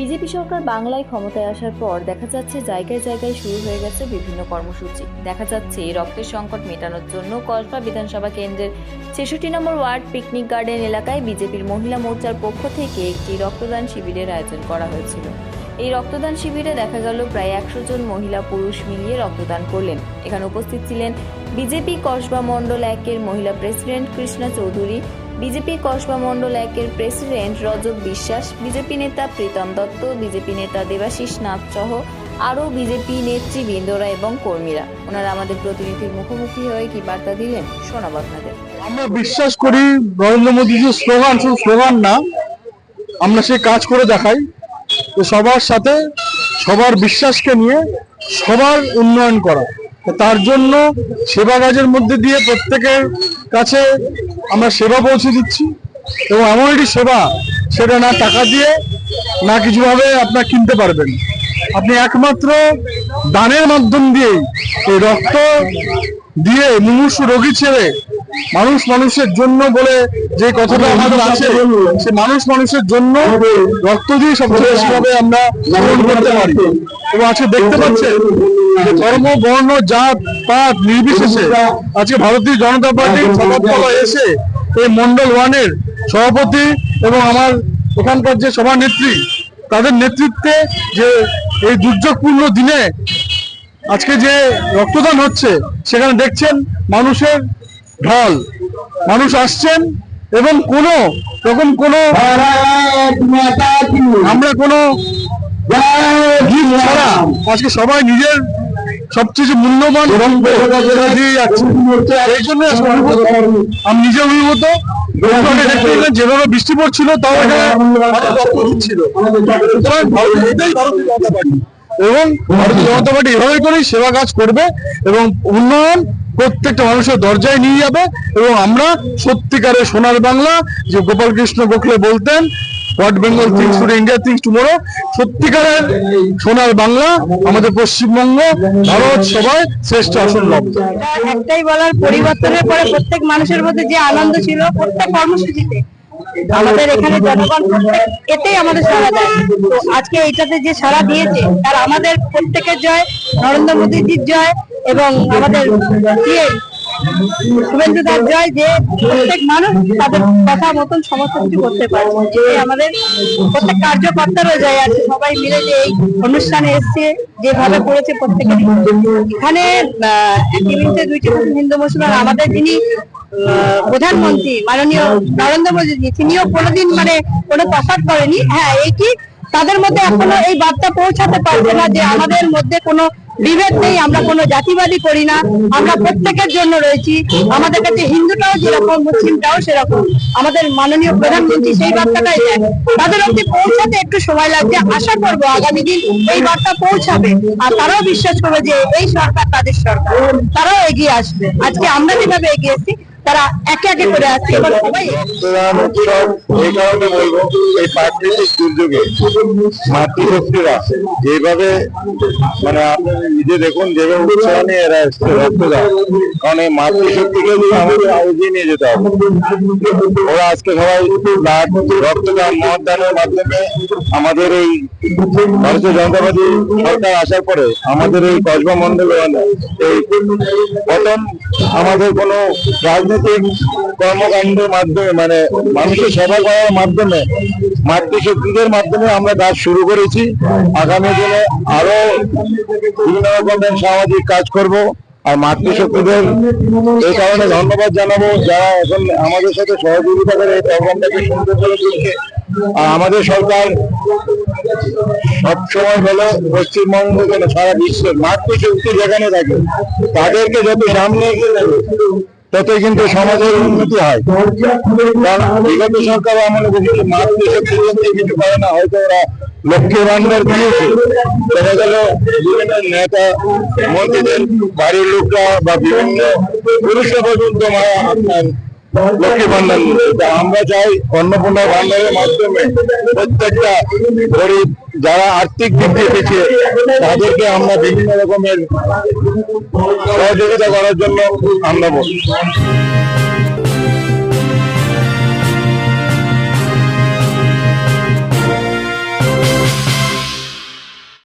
BJP সরকার বাংলায় ক্ষমতায় আসার পর দেখা যাচ্ছে জায়গায় জায়গায় শুরু হয়ে গেছে বিভিন্ন কর্মসূচি। দেখা যাচ্ছে রক্তের সংকট মেটানোর জন্য কসবা বিধানসভা কেন্দ্রের ৬৬ নম্বর ওয়ার্ড পিকনিক গার্ডেন এলাকায় বিজেপির মহিলা মোর্চার পক্ষ থেকে একটি রক্তদান শিবিরের আয়োজন করা হয়েছিল। এই রক্তদান শিবিরে দেখা গেল প্রায় ১০০ জন মহিলা পুরুষ মিলিয়ে রক্তদান করলেন। এখানে উপস্থিত ছিলেন বিজেপি কসবা মণ্ডল ১-এর মহিলা প্রেসিডেন্ট কৃষ্ণা চৌধুরী, বিজেপি কসবা মণ্ডল ১-এর প্রেসিডেন্ট রজব বিশ্বাস, বিজেপি নেতা প্রীতম দত্ত, বিজেপি নেতা দেবাশিস নাথ সহ আরও বিজেপি নেতৃবৃন্দরা এবং কর্মীরা। ওনারা আমাদের প্রতিনিধির মুখোমুখি হয়ে কি বার্তা দিলেন শোনাব আপনাদের। আমরা বিশ্বাস করি নরেন্দ্র মোদীজির স্লোগান শুধু স্লোগান না, আমরা সে কাজ করে দেখাই। তো সবার সাথে সবার বিশ্বাসকে নিয়ে সবার উন্নয়ন করা, তার জন্য সেবা কাজের মধ্যে দিয়ে প্রত্যেকের কাছে আমরা সেবা পৌঁছে দিচ্ছি। এবং এমন একটি সেবা, সেটা না টাকা দিয়ে না কিছুভাবে আপনার কিনতে পারবেন। আপনি একমাত্র দানের মাধ্যম দিয়েই এই রক্ত দিয়ে মুমূর্ষু রোগী ছেড়ে মানুষ মানুষের জন্য বলে যে কথাটা আমাদের আছে, সে মানুষ মানুষের জন্য রক্ত দিয়ে সবচেয়ে বেশিভাবে আমরা গ্রহণ করতে পারি। এবং আজকে দেখতে পাচ্ছেন ধর্ম, বর্ণ, জাত পাত নির্বিশেষে আজকে ভারতীয় জনতা পার্টির সভাপতি এসে এই মন্ডল 1-এর সভাপতি এবং আমার এখানকার যে সভানেত্রী, তাদের নেতৃত্বে যে এই দুর্যোগপূর্ণ দিনে আজকে যে রক্তদান হচ্ছে, সেখানে দেখছেন মানুষের ঢল, মানুষ আসছেন এবং কোনো রকম কোনো আমরা কোনো ছাড়া আজকে সবাই নিজের সবচেয়ে মূল্যবান দিয়ে যাচ্ছে। এই জন্য আমি নিজে অভিভূত। যেভাবে বৃষ্টি পড়ছিল তাও ছিল এবং ভারতীয় জনতা পার্টি এভাবে করেই সেবা কাজ করবে এবং উন্নয়ন প্রত্যেকটা মানুষের দরজায় নিয়ে যাবে। এবং আমরা সত্যিকারের সোনার বাংলা, যে গোপাল কৃষ্ণ গোখলে বলতেন, what Bengal things today India things tomorrow, সত্যিকারের সোনার বাংলা আমাদের পশ্চিমবঙ্গ, ভারত সবাই শ্রেষ্ঠ আসন লব্ধ। একটাই বলার, পরিবর্তনের পরে প্রত্যেক মানুষের মধ্যে যে আনন্দ ছিল প্রত্যেক কর্মসূচিতে, আমাদের এখানে জনগণ প্রত্যেক এতেই আমাদের সাড়া দেয়। তো আজকে এইটাতে যে সাড়া দিয়েছে তার আমাদের প্রত্যেকের জয়, নরেন্দ্র মোদীজির জয় এবং আমাদের শুভেন্দুদার জয়, যে প্রত্যেক মানুষ তাদের কথা মতন সমস্ত কিছু করতে পারছে। যে আমাদের প্রত্যেক কার্যকর্তারও জয় আছে, সবাই মিলে যে এই অনুষ্ঠানে এসছে যেভাবে করেছে প্রত্যেকের। এখানে একটি মিনিটে দুইটি হিন্দু মুসলমান, আমাদের যিনি প্রধানমন্ত্রী মাননীয় নরেন্দ্র মোদীজি, তিনিও কোনোদিন কোনো তফাৎ করেনি। হ্যাঁ, এই কি তাদের মধ্যে এখনো এই বার্তা পৌঁছাতে পারছে না যে আমাদের মধ্যে কোনো বিভেদ নেই, আমরা কোনো জাতিবাদী করি না, আমরা প্রত্যেকের জন্য রয়েছি। আমাদের কাছে হিন্দুটাও যেরকম, মুসলিমটাও সেরকম। আমাদের মাননীয় প্রধানমন্ত্রী সেই বার্তাটাই দেন, তাদের অব্দি পৌঁছাতে একটু সময় লাগছে। আশা করবো আগামী দিন এই বার্তা পৌঁছাবে আর তারাও বিশ্বাস করবে যে এই সরকার তাদের সরকার, তারাও এগিয়ে আসবে। আজকে আমরা যেভাবে এগিয়েছি তারা একে একে করে আসছে। এবার সবাই রক্তদান উৎসব এই কারণে বলবো, এই প্রাকৃতিক দুর্যোগে মাতৃশক্তিরা যেভাবে আপনি নিজে দেখুন যেভাবে উৎসাহ নিয়ে এরা এসছে রক্তদান, কারণ এই মাতৃশক্তিকে আমাদের এগিয়ে নিয়ে যেতে হবে। ওরা আজকে সবাই রক্তদান মহদানের মাধ্যমে আমাদের এই ভারতীয় জনতা পার্টি সরকার আসার পরে আমাদের এই কসবা মন্ডল এই প্রথম আমাদের কোনো রাজনৈতিক কর্মকাণ্ডের মাধ্যমে মানুষের সেবা করার মাধ্যমে মাতৃশক্তিদের মাধ্যমে আমরা কাজ শুরু করেছি। আগামী দিনে আরো বিভিন্ন রকমের সামাজিক কাজ করব। আর মাতৃশক্তিদের এই কারণে ধন্যবাদ জানাবো, যারা এখন আমাদের সাথে সহযোগিতা করে এই প্রোগ্রামটাকে সুন্দর করে তুলছে। আর আমাদের সরকার সবসময় বলে পশ্চিমবঙ্গ কেন সারা বিশ্বের মাতৃশক্তি যেখানে থাকে তাদেরকে যত সামনে এগিয়ে নেবে ততই কিন্তু সমাজের উন্নতি হয়। কারণ বিগত সরকার আমলে দেখেছি মাতৃশক্তি কিছু করে না, হয়তো ওরা লক্ষ্মীর ভান্ডার দিয়েছে, দেখা গেল বিভিন্ন নেতা মন্ত্রীদের বাড়ির লোকরা বা বিভিন্ন পুরুষরা পর্যন্ত আপনার লক্ষ্মী ভান্ডার নিচ্ছে। আমরা চাই অন্নপূর্ণা ভান্ডারের মাধ্যমে প্রত্যেকটা গরিব যারা আর্থিক দিক দিয়ে পিছিয়ে তাদেরকে আমরা বিভিন্ন রকমের সহযোগিতা করার জন্য আমরা বলি।